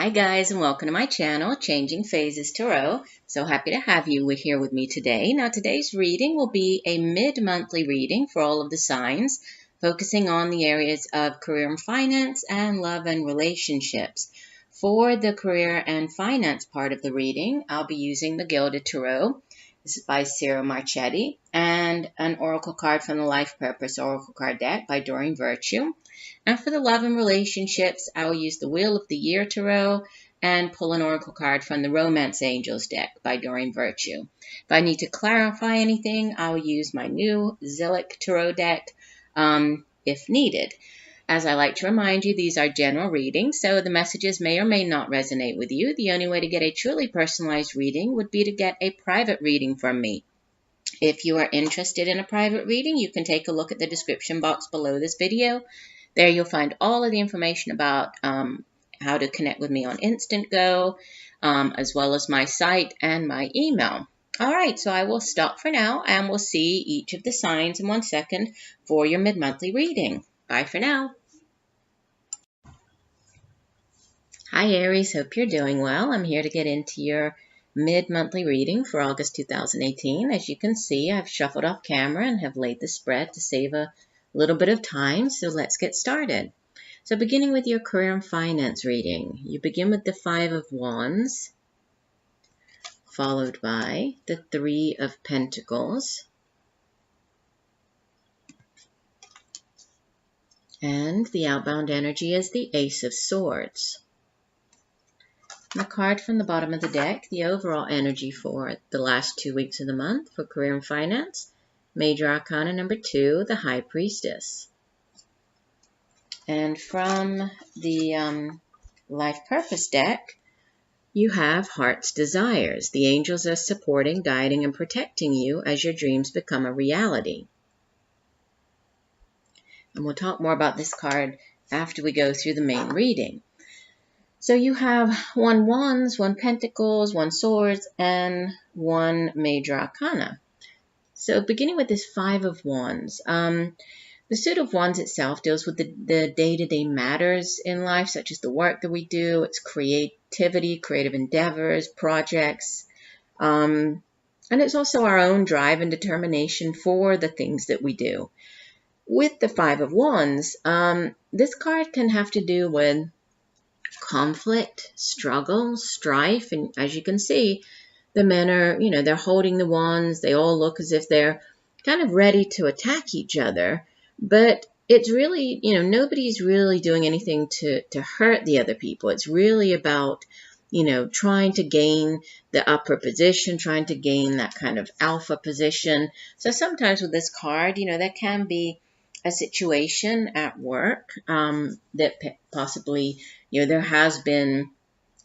Hi guys, and welcome to my channel, Changing Phases Tarot. So happy to have you here with me today. Now today's reading will be a mid-monthly reading for all of the signs, focusing on the areas of career and finance and love and relationships. For the career and finance part of the reading, I'll be using the Gilded Tarot. This is by Sarah Marchetti, and an oracle card from the Life Purpose Oracle Card deck by Doreen. And for the love and relationships, I will use the Wheel of the Year Tarot and pull an oracle card from the Romance Angels deck by Doreen. If I need to clarify anything, I will use my new Zillich Tarot deck if needed. As I like to remind you, these are general readings, so the messages may or may not resonate with you. The only way to get a truly personalized reading would be to get a private reading from me. If you are interested in a private reading, you can take a look at the description box below this video. There you'll find all of the information about how to connect with me on INSTANTGO, as well as my site and my email. All right, so I will stop for now, and we'll see each of the signs in 1 second for your mid-monthly reading. Bye for now. Hi Aries, hope you're doing well. I'm here to get into your mid-monthly reading for August 2018. As you can see, I've shuffled off camera and have laid the spread to save a little bit of time, so let's get started. So beginning with your career and finance reading, you begin with the Five of Wands, followed by the Three of Pentacles, and the outbound energy is the Ace of Swords. The card from the bottom of the deck, the overall energy for the last 2 weeks of the month for career and finance, Major Arcana number 2, the High Priestess. And from the Life Purpose deck, you have Heart's Desires. The angels are supporting, guiding, and protecting you as your dreams become a reality. And we'll talk more about this card after we go through the main reading. So you have 1 Wands, 1 Pentacles, 1 Swords, and 1 Major Arcana. So beginning with this Five of Wands, the Suit of Wands itself deals with the day-to-day matters in life, such as the work that we do, its creativity, creative endeavors, projects, and it's also our own drive and determination for the things that we do. With the Five of Wands, this card can have to do with conflict, struggle, strife, and as you can see, the men are, they're holding the wands. They all look as if they're kind of ready to attack each other, but it's really, nobody's really doing anything to hurt the other people. It's really about, trying to gain the upper position, trying to gain that kind of alpha position. So sometimes with this card, there can be a situation at work that possibly, there has been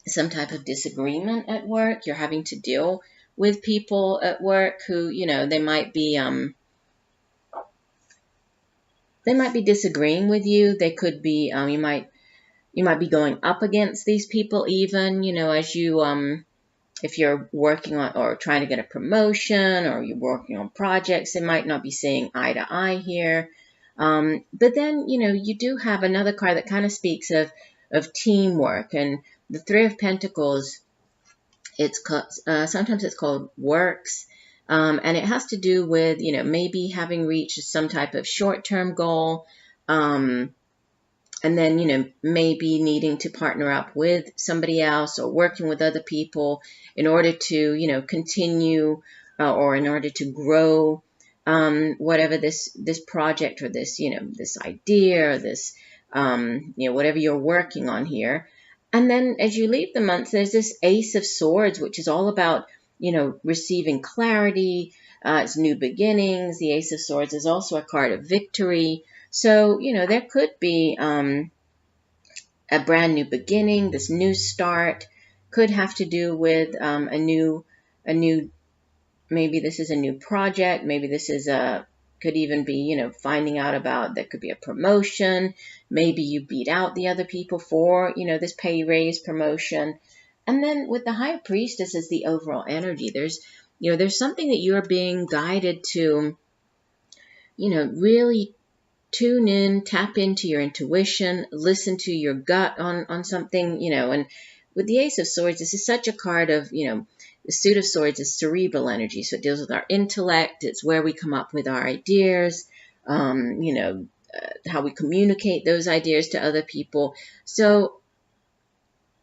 some type of disagreement at work. You're having to deal with people at work who, they might be disagreeing with you. They could be, you might be going up against these people even, as you, if you're working on or trying to get a promotion or you're working on projects, they might not be seeing eye to eye here. But then, you do have another card that kind of speaks of teamwork, and the Three of Pentacles, sometimes it's called works, and it has to do with, maybe having reached some type of short-term goal, and then, maybe needing to partner up with somebody else or working with other people in order to, continue or in order to grow whatever this project or this, this idea or this, whatever you're working on here. And then as you leave the month, there's this Ace of Swords, which is all about, receiving clarity. It's new beginnings. The Ace of Swords is also a card of victory. So, there could be a brand new beginning. This new start could have to do with a new, maybe this is a new project. Maybe this is could even be, finding out about, there could be a promotion. Maybe you beat out the other people for, this pay raise, promotion. And then with the High Priestess as the overall energy, there's something that you're being guided to, really tune in, tap into your intuition, listen to your gut on something, and with the Ace of Swords, this is such a card of, the Suit of Swords is cerebral energy. So it deals with our intellect. It's where we come up with our ideas, how we communicate those ideas to other people. So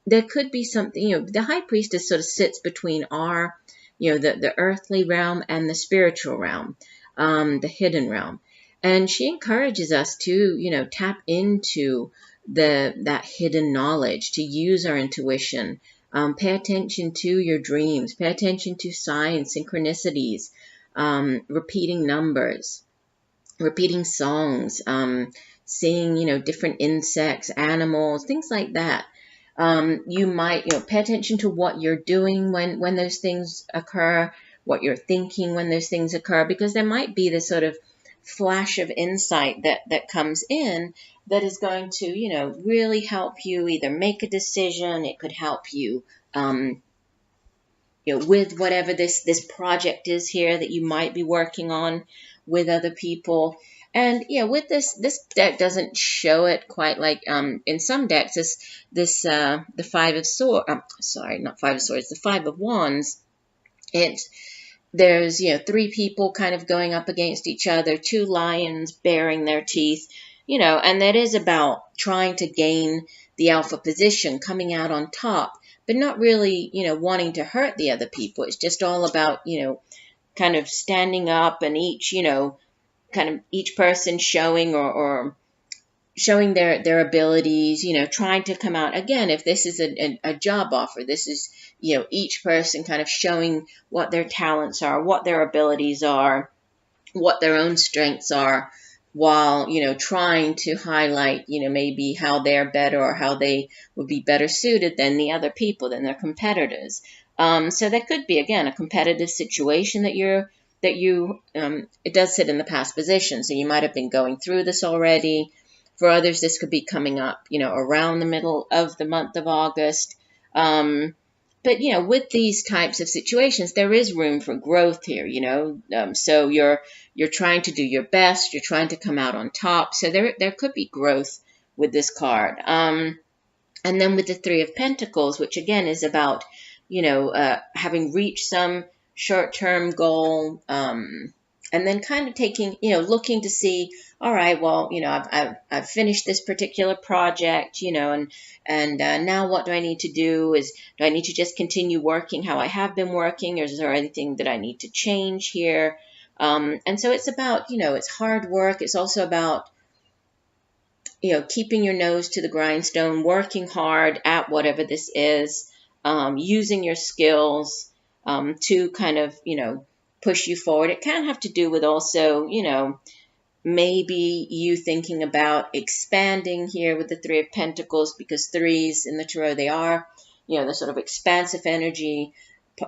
there could be something, the High Priestess sort of sits between our, the earthly realm and the spiritual realm, the hidden realm. And she encourages us to, tap into that hidden knowledge, to use our intuition, pay attention to your dreams, pay attention to signs, synchronicities, repeating numbers, repeating songs, seeing, different insects, animals, things like that. You might, pay attention to what you're doing when those things occur, what you're thinking when those things occur, because there might be this sort of flash of insight that comes in that is going to, really help you either make a decision. It could help you, with whatever this project is here that you might be working on with other people. And with this deck doesn't show it quite like in some decks. The Five of Swords. Sorry, not Five of Swords. The Five of Wands. There's 3 people kind of going up against each other. 2 lions baring their teeth. And that is about trying to gain the alpha position, coming out on top, but not really wanting to hurt the other people. It's just all about kind of standing up, and each each person showing or showing their abilities, trying to come out. Again, if this is a job offer, this is, each person kind of showing what their talents are, what their abilities are, what their own strengths are, while, trying to highlight, maybe how they're better or how they would be better suited than the other people, than their competitors. So that could be, again, a competitive situation it does sit in the past position. So you might have been going through this already. For others, this could be coming up, around the middle of the month of August. But, with these types of situations, there is room for growth here, so you're trying to do your best. You're trying to come out on top. So there could be growth with this card. And then with the Three of Pentacles, which again is about, having reached some short-term goal, and then kind of taking, looking to see, all right, well, I've finished this particular project, and now what do I need to do? Do I need to just continue working how I have been working, or is there anything that I need to change here? And so it's about, it's hard work. It's also about, keeping your nose to the grindstone, working hard at whatever this is, using your skills to kind of, push you forward. It can have to do with also, maybe you thinking about expanding here with the Three of Pentacles, because threes in the tarot, they are, the sort of expansive energy,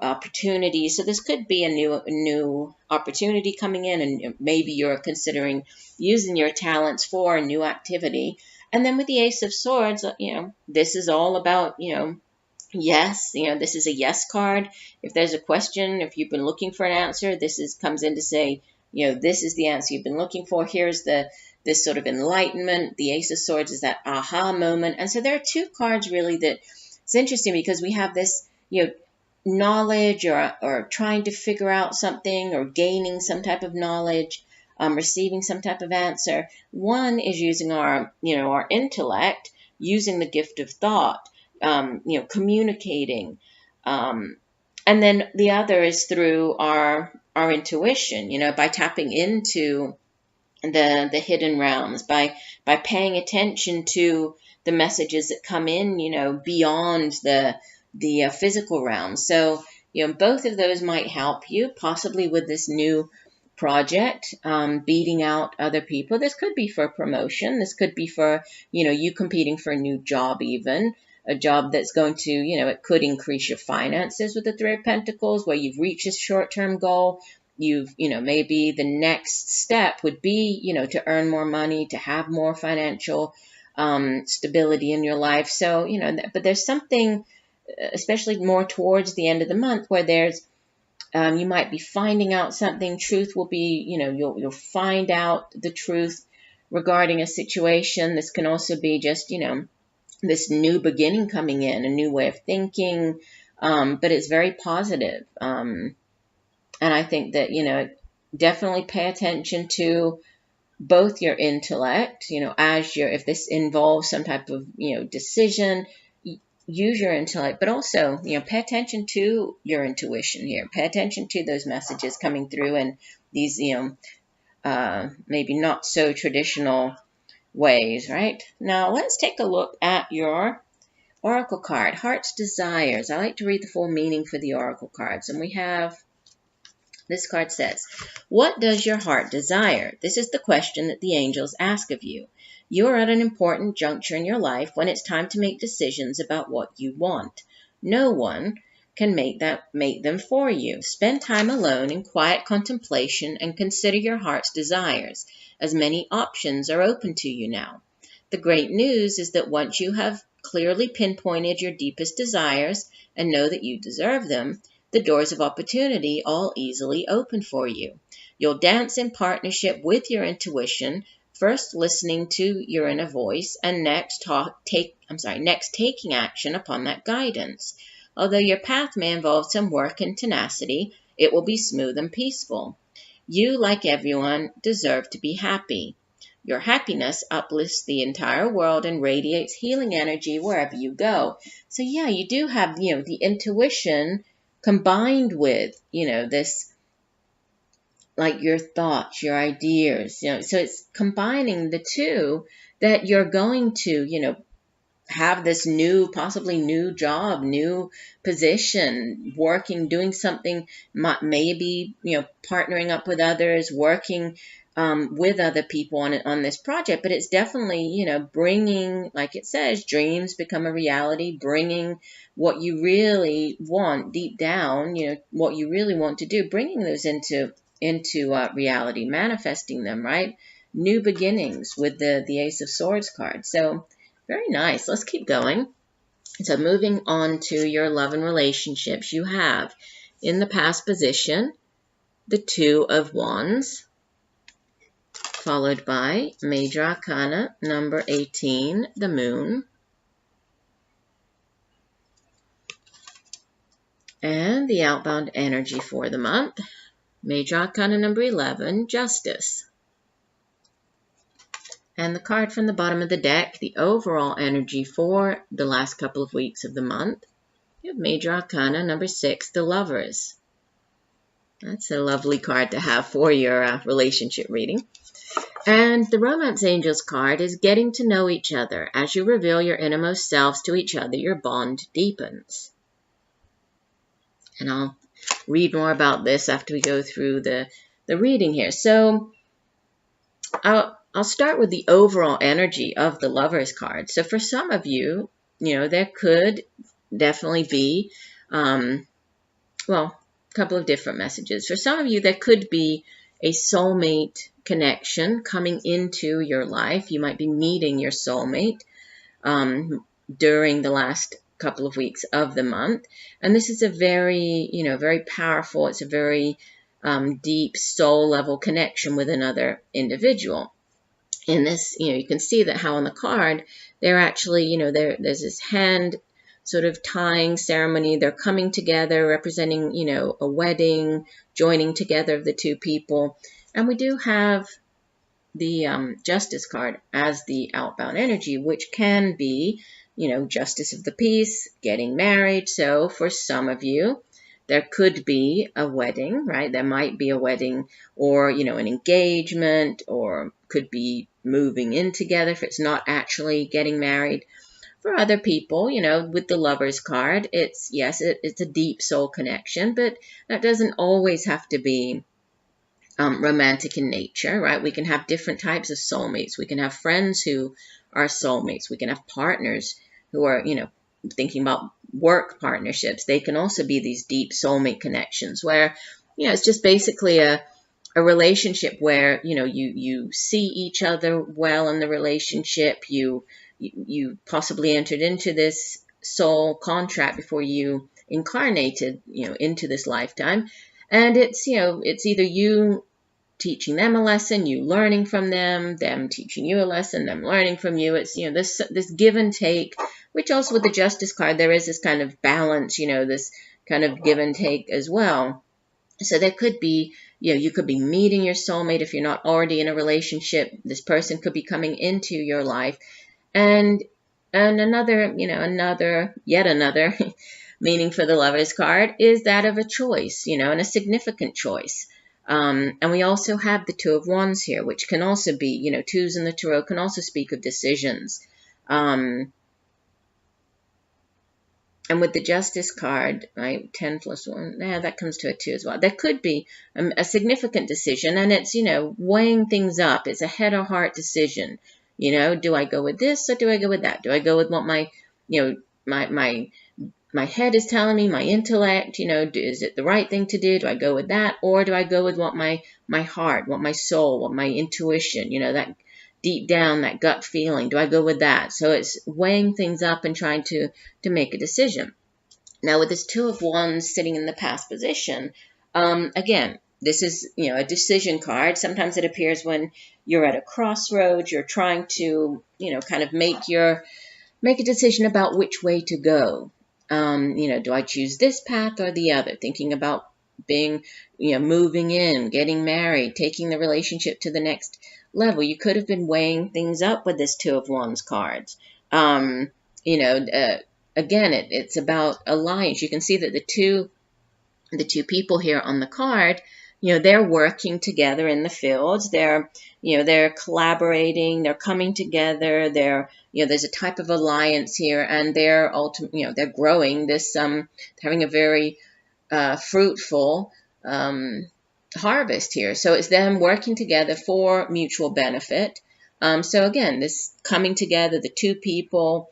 opportunity. So this could be a new opportunity coming in, and maybe you're considering using your talents for a new activity. And then with the Ace of Swords, this is all about, yes, this is a yes card. If there's a question, if you've been looking for an answer, comes in to say, this is the answer you've been looking for. Here's this sort of enlightenment. The Ace of Swords is that aha moment. And so there are 2 cards really that it's interesting, because we have this, knowledge or trying to figure out something, or gaining some type of knowledge, receiving some type of answer. One is using our intellect, using the gift of thought, communicating. And then the other is through our intuition, by tapping into the hidden realms, by paying attention to the messages that come in, beyond the physical realm. So, both of those might help you, possibly with this new project, beating out other people. This could be for promotion. This could be for, you competing for a new job, even a job that's going to, it could increase your finances with the Three of Pentacles, where you've reached a short-term goal. Maybe the next step would be, to earn more money, to have more financial stability in your life. So, but there's something, especially more towards the end of the month, where there's, you might be finding out something. Truth will be, you'll find out the truth regarding a situation. This can also be just, this new beginning coming in, a new way of thinking, but it's very positive. And I think that, definitely pay attention to both your intellect, if this involves some type of, decision, use your intellect, but also, pay attention to your intuition here. Pay attention to those messages coming through in these, maybe not so traditional ways, right? Now, let's take a look at your Oracle card, Heart's Desires. I like to read the full meaning for the Oracle cards. And we have, this card says, what does your heart desire? This is the question that the angels ask of you. You are at an important juncture in your life when it's time to make decisions about what you want. No one can make them for you. Spend time alone in quiet contemplation and consider your heart's desires, as many options are open to you now. The great news is that once you have clearly pinpointed your deepest desires and know that you deserve them, the doors of opportunity all easily open for you. You'll dance in partnership with your intuition, first listening to your inner voice, and next taking action upon that guidance. Although your path may involve some work and tenacity, it will be smooth and peaceful. You, like everyone, deserve to be happy. Your happiness uplifts the entire world and radiates healing energy wherever you go. So yeah, you do have, the intuition combined with, this, like your thoughts, your ideas, so it's combining the two that you're going to, have this possibly new job, new position, working, doing something, maybe, partnering up with others, working with other people on this project. But it's definitely, bringing, like it says, dreams become a reality, bringing what you really want deep down, what you really want to do, bringing those into reality, manifesting them, right? New beginnings with the Ace of Swords card. So very nice. Let's keep going. So moving on to your love and relationships, you have in the past position the Two of Wands, followed by Major Arcana number 18, the Moon, and the outbound energy for the month, Major Arcana number 11, Justice. And the card from the bottom of the deck, the overall energy for the last couple of weeks of the month, you have Major Arcana number 6, the Lovers. That's a lovely card to have for your relationship reading. And the Romance Angels card is getting to know each other. As you reveal your innermost selves to each other, your bond deepens. And I'll read more about this after we go through the reading here. So I'll start with the overall energy of the Lovers card. So for some of you, there could definitely be, a couple of different messages. For some of you, there could be a soulmate connection coming into your life. You might be meeting your soulmate during the last couple of weeks of the month. And this is a very, very powerful, it's a very deep soul level connection with another individual. In this, you can see that how on the card, they're actually, there's this hand sort of tying ceremony. They're coming together, representing, a wedding, joining together of the two people. And we do have the Justice card as the outbound energy, which can be, justice of the peace, getting married. So for some of you, there could be a wedding, right? There might be a wedding or, an engagement, or could be moving in together if it's not actually getting married. For other people, with the Lovers card, it's a deep soul connection, but that doesn't always have to be romantic in nature, right? We can have different types of soulmates. We can have friends who are soulmates. We can have partners who are, thinking about work partnerships. They can also be these deep soulmate connections where, it's just basically a relationship where, you see each other well in the relationship. You possibly entered into this soul contract before you incarnated, into this lifetime. And it's, it's either you teaching them a lesson, you learning from them teaching you a lesson, them learning from you. It's, you know, this give and take, which also with the Justice card, there is this kind of balance, you know, this kind of give and take as well. So there could be, you know, you could be meeting your soulmate if you're not already in a relationship. This person could be coming into your life. And another, you know, yet another meaning for the Lovers card is that of a choice, you know, and a significant choice. And we also have the Two of Wands here, which can also be, you know, twos in the Tarot can also speak of decisions. And with the Justice card, right, 10 plus 1, yeah, that comes to a 2 as well. There could be a significant decision, and it's, you know, weighing things up. It's a head or heart decision. You know, do I go with this or do I go with that? Do I go with what my, you know, my head is telling me, my intellect, you know, is it the right thing to do? Do I go with that? Or do I go with what my heart, what my soul, what my intuition, you know, that deep down, that gut feeling, do I go with that? So it's weighing things up and trying to make a decision. Now with this Two of Wands sitting in the past position, again, this is, you know, a decision card. Sometimes it appears when you're at a crossroads, you're trying to, you know, kind of make a decision about which way to go. You know, do I choose this path or the other? Thinking about being, you know, moving in, getting married, taking the relationship to the next level. You could have been weighing things up with this Two of Wands cards. You know, again, it's about alliance. You can see that the two people here on the card, you know, they're working together in the fields. They're, you know, they're collaborating, they're coming together, they're, you know, there's a type of alliance here, and they're you know, they're growing this, having a very fruitful harvest here. So it's them working together for mutual benefit. So again, this coming together, the two people,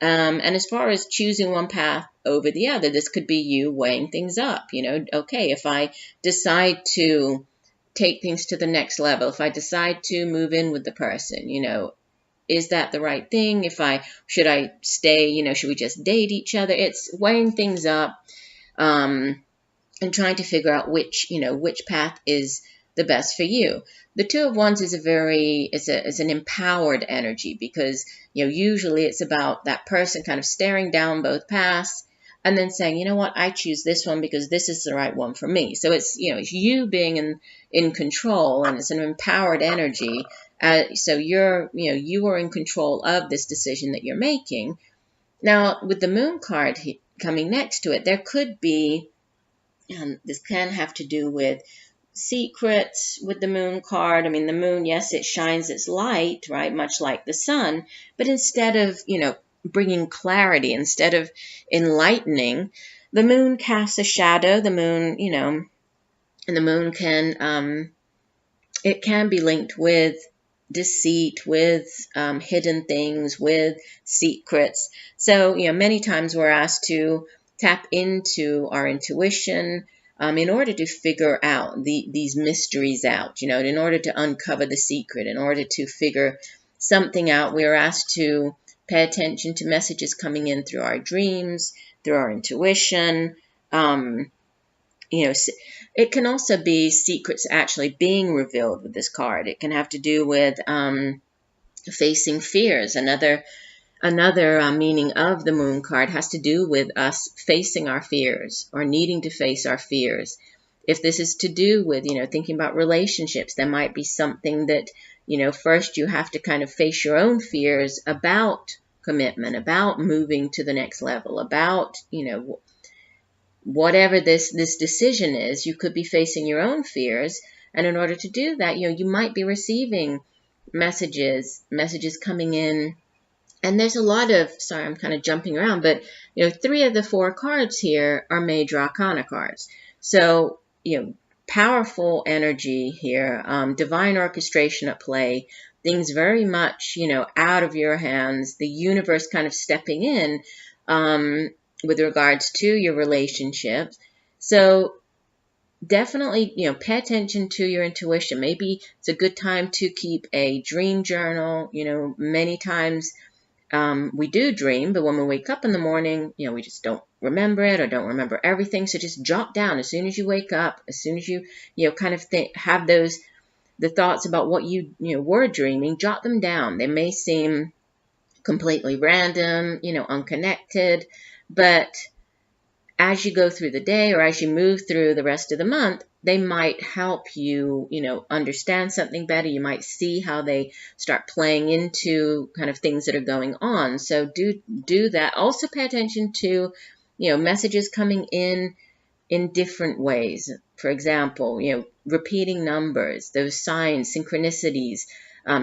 and as far as choosing one path over the other, this could be you weighing things up. You know, okay, if I decide to take things to the next level, if I decide to move in with the person, you know, is that the right thing? Should I stay, you know, should we just date each other? It's weighing things up, and trying to figure out which path is the best for you. The Two of Wands is it's an empowered energy, because, you know, usually it's about that person kind of staring down both paths and then saying, you know what, I choose this one because this is the right one for me. So it's, you know, it's you being in control, and it's an empowered energy. So you are in control of this decision that you're making. Now, with the Moon card coming next to it, there could be, this can have to do with secrets with the Moon card. I mean, the Moon, yes, it shines its light, right, much like the sun, but instead of, you know, bringing clarity, instead of enlightening, the Moon casts a shadow. The Moon, you know, and the Moon can, it can be linked with deceit, with hidden things, with secrets. So, you know, many times we're asked to tap into our intuition, in order to figure out these mysteries out, you know, in order to uncover the secret, in order to figure something out. We are asked to pay attention to messages coming in through our dreams, through our intuition. You know, it can also be secrets actually being revealed with this card. It can have to do with facing fears. Another meaning of the Moon card has to do with us facing our fears, or needing to face our fears. If this is to do with, you know, thinking about relationships, there might be something that, you know, first you have to kind of face your own fears about commitment, about moving to the next level, about, you know, whatever this decision is. You could be facing your own fears, and in order to do that, you know, you might be receiving messages coming in. And there's a lot of, sorry, I'm kind of jumping around, but, you know, 3 of the 4 cards here are major arcana cards. So, you know, powerful energy here, divine orchestration at play, things very much, you know, out of your hands, the universe kind of stepping in, with regards to your relationships. So definitely, you know, pay attention to your intuition. Maybe it's a good time to keep a dream journal. You know, many times we do dream, but when we wake up in the morning, you know, we just don't remember it, or don't remember everything. So just jot down as soon as you wake up, as soon as you know, kind of have those the thoughts about what you were dreaming, jot them down. They may seem completely random, unconnected, but as you go through the day or as you move through the rest of the month, they might help you, understand something better. You might see how they start playing into kind of things that are going on. So do that. Also pay attention to, messages coming in different ways. For example, repeating numbers, those signs, synchronicities,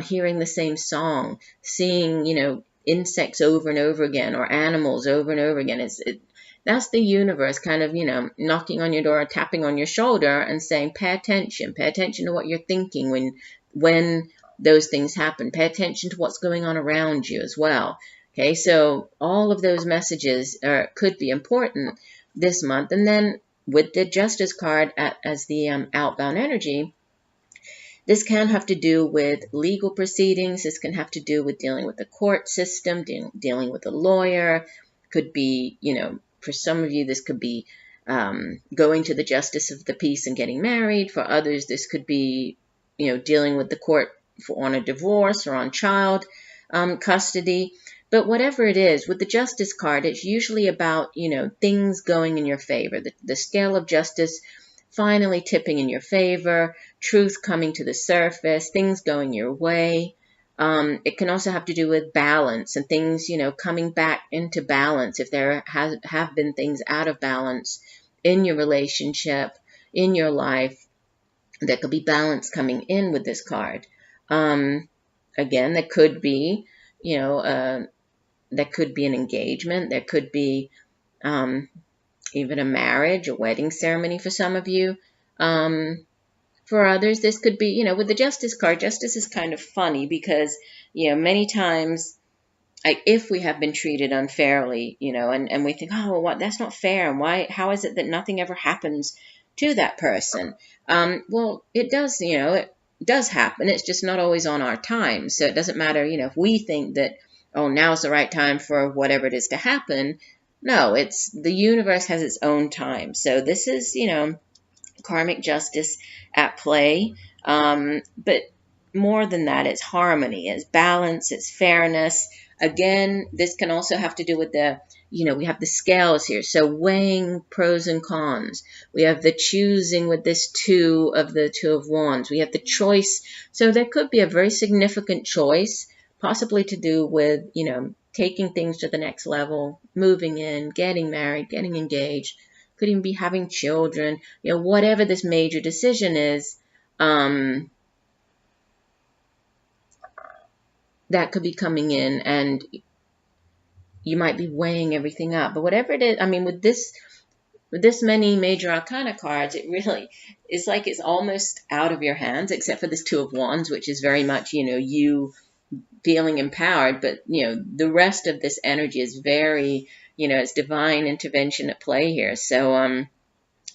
hearing the same song, seeing, insects over and over again, or animals over and over again. That's the universe kind of, knocking on your door, tapping on your shoulder and saying, pay attention to what you're thinking when those things happen. Pay attention to what's going on around you as well. Okay, so all of those messages could be important this month. And then with the Justice card as the outbound energy, this can have to do with legal proceedings. This can have to do with dealing with the court system, dealing with a lawyer. Could be, for some of you, this could be going to the justice of the peace and getting married. For others, this could be, dealing with the court on a divorce or on child custody. But whatever it is, with the Justice card, it's usually about, things going in your favor. The scale of justice finally tipping in your favor, truth coming to the surface, things going your way. It can also have to do with balance and things, coming back into balance if there have been things out of balance in your relationship, in your life. There could be balance coming in with this card. Again, there could be, there could be an engagement. There could be even a marriage, a wedding ceremony for some of you. For others, this could be, with the Justice card, justice is kind of funny because, many times, if we have been treated unfairly, and we think, oh, well, that's not fair. And how is it that nothing ever happens to that person? Well, it does, it does happen. It's just not always on our time. So it doesn't matter, if we think that, oh, now's the right time for whatever it is to happen. No, the universe has its own time. So this is, karmic justice at play. But more than that, it's harmony, it's balance, it's fairness. Again, this can also have to do with we have the scales here. So weighing pros and cons. We have the choosing with this Two of Wands. We have the choice. So there could be a very significant choice, possibly to do with, taking things to the next level, moving in, getting married, getting engaged, could even be having children, whatever this major decision is, that could be coming in, and you might be weighing everything up. But whatever it is, with this many major arcana cards, it really is like it's almost out of your hands, except for this Two of Wands, which is very much, you feeling empowered. But, the rest of this energy is very, it's divine intervention at play here. So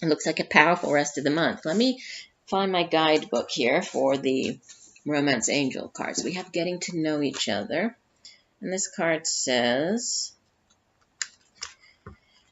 it looks like a powerful rest of the month. Let me find my guidebook here for the Romance Angel cards. We have Getting to Know Each Other. And this card says,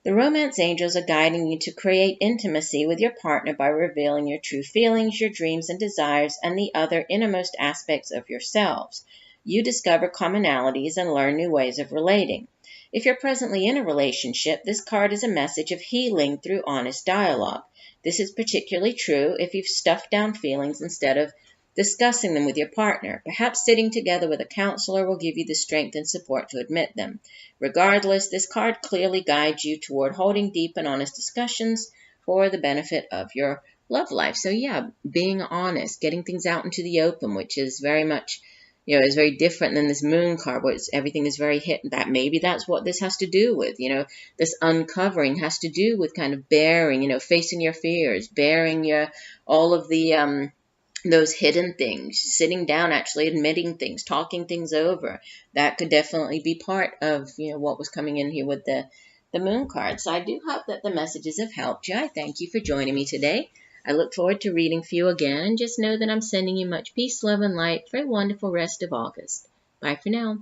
the Romance Angels are guiding you to create intimacy with your partner by revealing your true feelings, your dreams and desires, and the other innermost aspects of yourselves. You discover commonalities and learn new ways of relating. If you're presently in a relationship, this card is a message of healing through honest dialogue. This is particularly true if you've stuffed down feelings instead of discussing them with your partner. Perhaps sitting together with a counselor will give you the strength and support to admit them. Regardless, this card clearly guides you toward holding deep and honest discussions for the benefit of your love life. So yeah, being honest, getting things out into the open, which is very much, is very different than this Moon card, where everything is very hit. Maybe that's what this has to do with, this uncovering has to do with kind of bearing, facing your fears, bearing all of the, those hidden things, sitting down, actually admitting things, talking things over. That could definitely be part of, what was coming in here with the Moon card. So I do hope that the messages have helped you. I thank you for joining me today. I look forward to reading for you again, and just know that I'm sending you much peace, love, and light for a wonderful rest of August. Bye for now.